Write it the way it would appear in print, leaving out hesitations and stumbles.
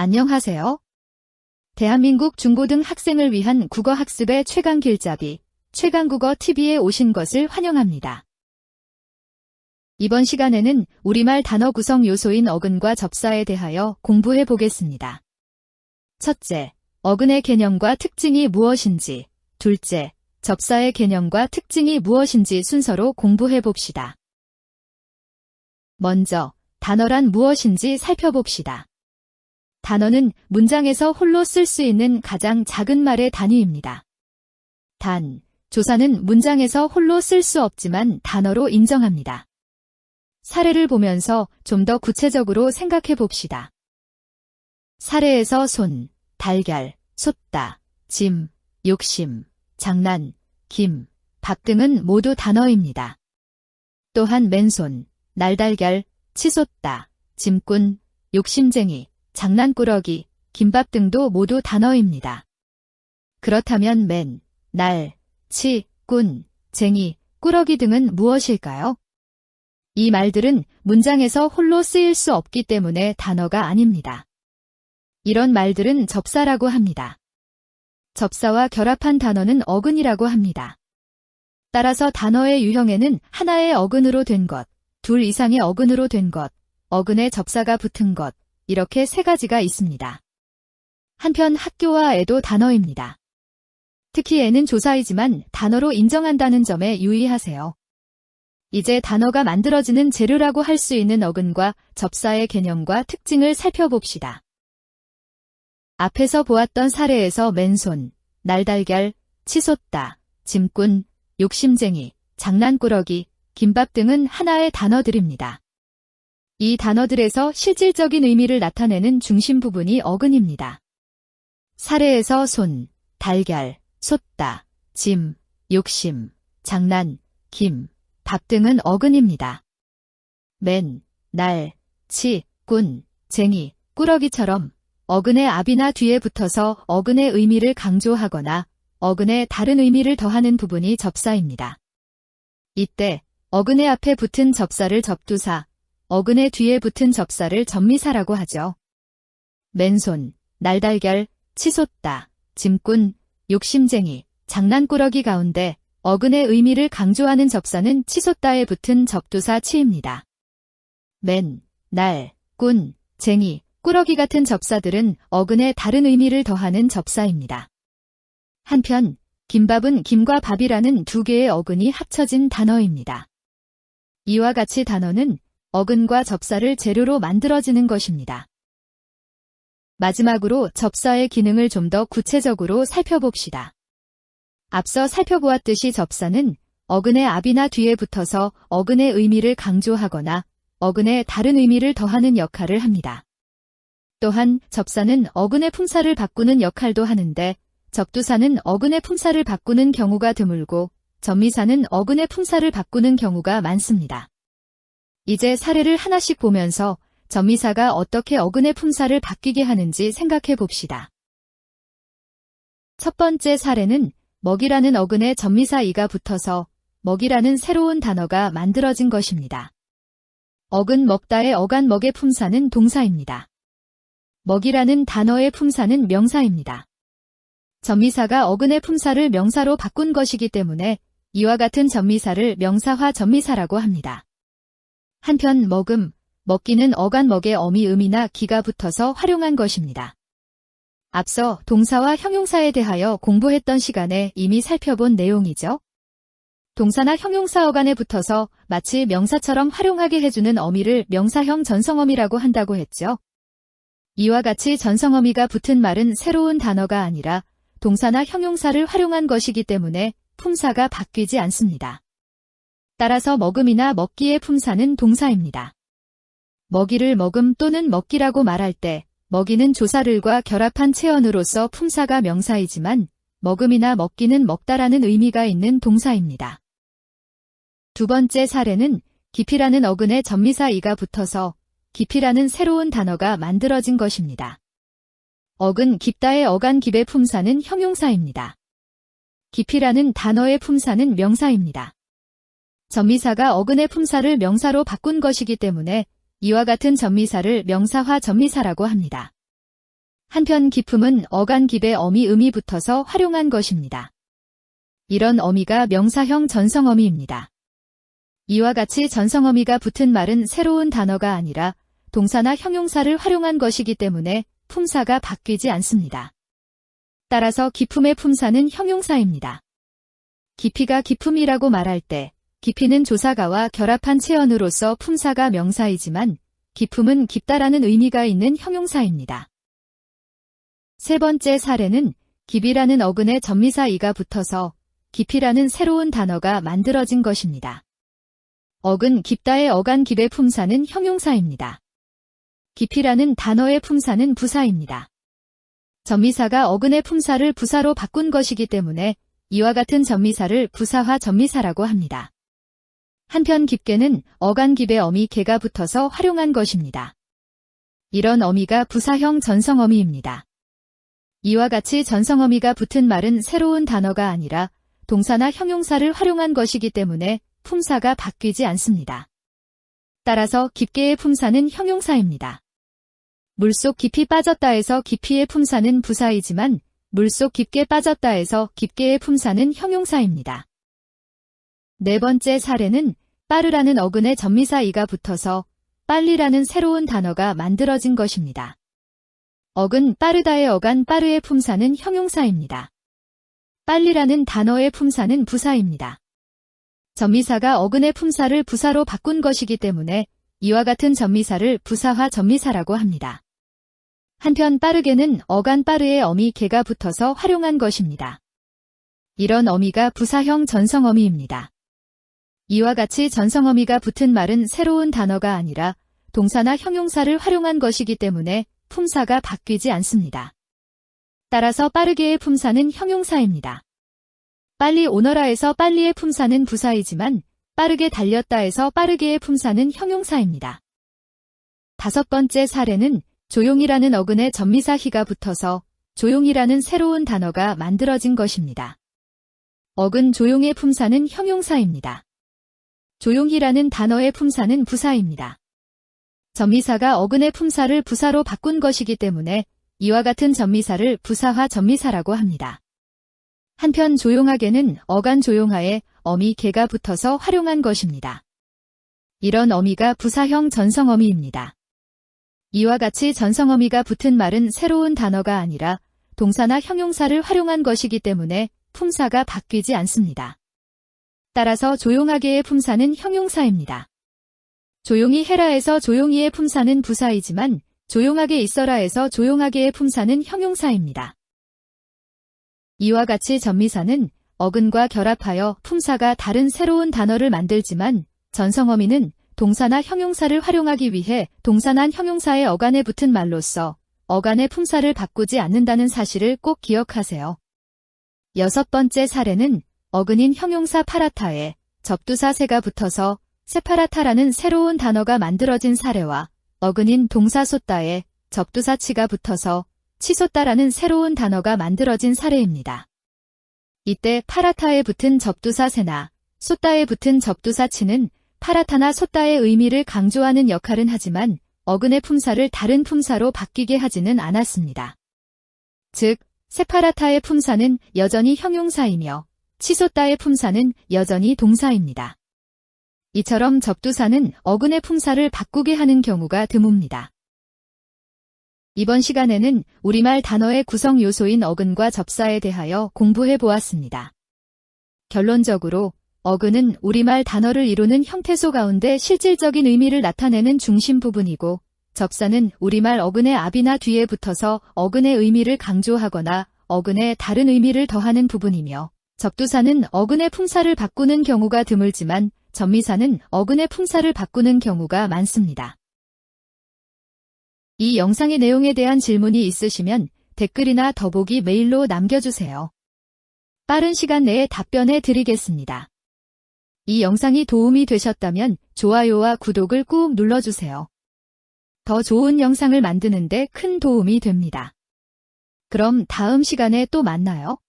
안녕하세요. 대한민국 중고등 학생을 위한 국어학습의 최강 길잡이, 최강국어TV에 오신 것을 환영합니다. 이번 시간에는 우리말 단어 구성 요소인 어근과 접사에 대하여 공부해 보겠습니다. 첫째, 어근의 개념과 특징이 무엇인지, 둘째, 접사의 개념과 특징이 무엇인지 순서로 공부해 봅시다. 먼저, 단어란 무엇인지 살펴봅시다. 단어는 문장에서 홀로 쓸 수 있는 가장 작은 말의 단위입니다. 단, 조사는 문장에서 홀로 쓸 수 없지만 단어로 인정합니다. 사례를 보면서 좀 더 구체적으로 생각해 봅시다. 사례에서 손, 달걀, 쏟다, 짐, 욕심, 장난, 김, 밥 등은 모두 단어입니다. 또한 맨손, 날달걀, 치솟다, 짐꾼, 욕심쟁이, 장난꾸러기, 김밥 등도 모두 단어입니다. 그렇다면 맨, 날, 치, 꾼, 쟁이, 꾸러기 등은 무엇일까요? 이 말들은 문장에서 홀로 쓰일 수 없기 때문에 단어가 아닙니다. 이런 말들은 접사라고 합니다. 접사와 결합한 단어는 어근이라고 합니다. 따라서 단어의 유형에는 하나의 어근으로 된 것, 둘 이상의 어근으로 된 것, 어근에 접사가 붙은 것, 이렇게 세 가지가 있습니다. 한편 학교와 애도 단어입니다. 특히 애는 조사이지만 단어로 인정한다는 점에 유의하세요. 이제 단어가 만들어지는 재료라고 할 수 있는 어근과 접사의 개념과 특징을 살펴봅시다. 앞에서 보았던 사례에서 맨손, 날달걀, 치솟다, 짐꾼, 욕심쟁이, 장난꾸러기, 김밥 등은 하나의 단어들입니다. 이 단어들에서 실질적인 의미를 나타내는 중심 부분이 어근입니다. 사례에서 손, 달걀, 쏟다, 짐, 욕심, 장난, 김, 밥 등은 어근입니다. 맨, 날, 치, 꾼, 쟁이, 꾸러기처럼 어근의 앞이나 뒤에 붙어서 어근의 의미를 강조하거나 어근에 다른 의미를 더하는 부분이 접사입니다. 이때 어근의 앞에 붙은 접사를 접두사, 어근의 뒤에 붙은 접사를 접미사라고 하죠. 맨손, 날달걀, 치솟다, 짐꾼, 욕심쟁이, 장난꾸러기 가운데 어근의 의미를 강조하는 접사는 치솟다에 붙은 접두사 치입니다. 맨, 날, 꾼, 쟁이, 꾸러기 같은 접사들은 어근에 다른 의미를 더하는 접사입니다. 한편 김밥은 김과 밥이라는 두 개의 어근이 합쳐진 단어입니다. 이와 같이 단어는 어근과 접사를 재료로 만들어지는 것입니다. 마지막으로 접사의 기능을 좀 더 구체적으로 살펴봅시다. 앞서 살펴보았듯이 접사는 어근의 앞이나 뒤에 붙어서 어근의 의미를 강조하거나 어근에 다른 의미를 더하는 역할을 합니다. 또한 접사는 어근의 품사를 바꾸는 역할도 하는데 접두사는 어근의 품사를 바꾸는 경우가 드물고 접미사는 어근의 품사를 바꾸는 경우가 많습니다. 이제 사례를 하나씩 보면서 접미사가 어떻게 어근의 품사를 바뀌게 하는지 생각해 봅시다. 첫 번째 사례는 먹이라는 어근에 접미사 이가 붙어서 먹이라는 새로운 단어가 만들어진 것입니다. 어근 먹다의 어간 먹의 품사는 동사입니다. 먹이라는 단어의 품사는 명사입니다. 접미사가 어근의 품사를 명사로 바꾼 것이기 때문에 이와 같은 접미사를 명사화 접미사라고 합니다. 한편 먹음, 먹기는 어간 먹의 어미 음이나 기가 붙어서 활용한 것입니다. 앞서 동사와 형용사에 대하여 공부했던 시간에 이미 살펴본 내용이죠. 동사나 형용사 어간에 붙어서 마치 명사처럼 활용하게 해주는 어미를 명사형 전성어미라고 한다고 했죠. 이와 같이 전성어미가 붙은 말은 새로운 단어가 아니라 동사나 형용사를 활용한 것이기 때문에 품사가 바뀌지 않습니다. 따라서 먹음이나 먹기의 품사는 동사입니다. 먹이를 먹음 또는 먹기라고 말할 때 먹이는 조사를과 결합한 체언으로서 품사가 명사이지만 먹음이나 먹기는 먹다라는 의미가 있는 동사입니다. 두 번째 사례는 깊이라는 어근에 접미사 이가 붙어서 깊이라는 새로운 단어가 만들어진 것입니다. 어근 깊다의 어간 깊의 품사는 형용사입니다. 깊이라는 단어의 품사는 명사입니다. 접미사가 어근의 품사를 명사로 바꾼 것이기 때문에 이와 같은 접미사를 명사화 접미사라고 합니다. 한편 기품은 어간깁에 어미 음이 붙어서 활용한 것입니다. 이런 어미가 명사형 전성어미입니다. 이와 같이 전성어미가 붙은 말은 새로운 단어가 아니라 동사나 형용사를 활용한 것이기 때문에 품사가 바뀌지 않습니다. 따라서 기품의 품사는 형용사입니다. 깊이가 기품이라고 말할 때 깊이는 조사가와 결합한 체언으로서 품사가 명사이지만 기품은 깊다라는 의미가 있는 형용사입니다. 세 번째 사례는 깊이라는 어근에 전미사 이가 붙어서 깊이라는 새로운 단어가 만들어진 것입니다. 어근 깊다의 어간깁의 품사는 형용사입니다. 깊이라는 단어의 품사는 부사입니다. 전미사가 어근의 품사를 부사로 바꾼 것이기 때문에 이와 같은 전미사를 부사화 전미사라고 합니다. 한편 깊게는 어간깁의 어미 개가 붙어서 활용한 것입니다. 이런 어미가 부사형 전성어미입니다. 이와 같이 전성어미가 붙은 말은 새로운 단어가 아니라 동사나 형용사를 활용한 것이기 때문에 품사가 바뀌지 않습니다. 따라서 깊게의 품사는 형용사입니다. 물속 깊이 빠졌다에서 깊이의 품사는 부사이지만 물속 깊게 빠졌다에서 깊게의 품사는 형용사입니다. 네 번째 사례는 빠르라는 어근에 전미사 이가 붙어서 빨리라는 새로운 단어가 만들어진 것입니다. 어근 빠르다의 어간 빠르의 품사는 형용사입니다. 빨리라는 단어의 품사는 부사입니다. 전미사가 어근의 품사를 부사로 바꾼 것이기 때문에 이와 같은 전미사를 부사화 전미사라고 합니다. 한편 빠르게는 어간 빠르의 어미 개가 붙어서 활용한 것입니다. 이런 어미가 부사형 전성어미입니다. 이와 같이 전성어미가 붙은 말은 새로운 단어가 아니라 동사나 형용사를 활용한 것이기 때문에 품사가 바뀌지 않습니다. 따라서 빠르게의 품사는 형용사입니다. 빨리 오너라에서 빨리의 품사는 부사이지만 빠르게 달렸다에서 빠르게의 품사는 형용사입니다. 다섯 번째 사례는 조용이라는 어근에 전미사 희가 붙어서 조용이라는 새로운 단어가 만들어진 것입니다. 어근 조용의 품사는 형용사입니다. 조용히라는 단어의 품사는 부사입니다. 전미사가 어근의 품사를 부사로 바꾼 것이기 때문에 이와 같은 전미사를 부사화 전미사라고 합니다. 한편 조용하게는 어간 조용하에 어미 개가 붙어서 활용한 것입니다. 이런 어미가 부사형 전성어미입니다. 이와 같이 전성어미가 붙은 말은 새로운 단어가 아니라 동사나 형용사를 활용한 것이기 때문에 품사가 바뀌지 않습니다. 따라서 조용하게의 품사는 형용사입니다. 조용히 해라에서 조용히의 품사는 부사이지만 조용하게 있어라에서 조용하게의 품사는 형용사입니다. 이와 같이 전미사는 어근과 결합하여 품사가 다른 새로운 단어를 만들지만 전성어미는 동사나 형용사를 활용하기 위해 동사난 형용사의 어간에 붙은 말로써 어간의 품사를 바꾸지 않는다는 사실을 꼭 기억하세요. 여섯 번째 사례는 어근인 형용사 파라타에 접두사 세가 붙어서 세파라타라는 새로운 단어가 만들어진 사례와 어근인 동사 쏟다에 접두사 치가 붙어서 치쏟다라는 새로운 단어가 만들어진 사례입니다. 이때 파라타에 붙은 접두사 세나 쏟다에 붙은 접두사 치는 파라타나 쏟다의 의미를 강조하는 역할은 하지만 어근의 품사를 다른 품사로 바뀌게 하지는 않았습니다. 즉, 세파라타의 품사는 여전히 형용사이며 치쏟다의 품사는 여전히 동사입니다. 이처럼 접두사는 어근의 품사를 바꾸게 하는 경우가 드뭅니다. 이번 시간에는 우리말 단어의 구성 요소인 어근과 접사에 대하여 공부해 보았습니다. 결론적으로 어근은 우리말 단어를 이루는 형태소 가운데 실질적인 의미를 나타내는 중심 부분이고 접사는 우리말 어근의 앞이나 뒤에 붙어서 어근의 의미를 강조하거나 어근에 다른 의미를 더하는 부분이며 접두사는 어근의 품사를 바꾸는 경우가 드물지만 전미사는 어근의 품사를 바꾸는 경우가 많습니다. 이 영상의 내용에 대한 질문이 있으시면 댓글이나 더보기 메일로 남겨주세요. 빠른 시간 내에 답변해 드리겠습니다. 이 영상이 도움이 되셨다면 좋아요와 구독을 꾹 눌러주세요. 더 좋은 영상을 만드는 데 큰 도움이 됩니다. 그럼 다음 시간에 또 만나요.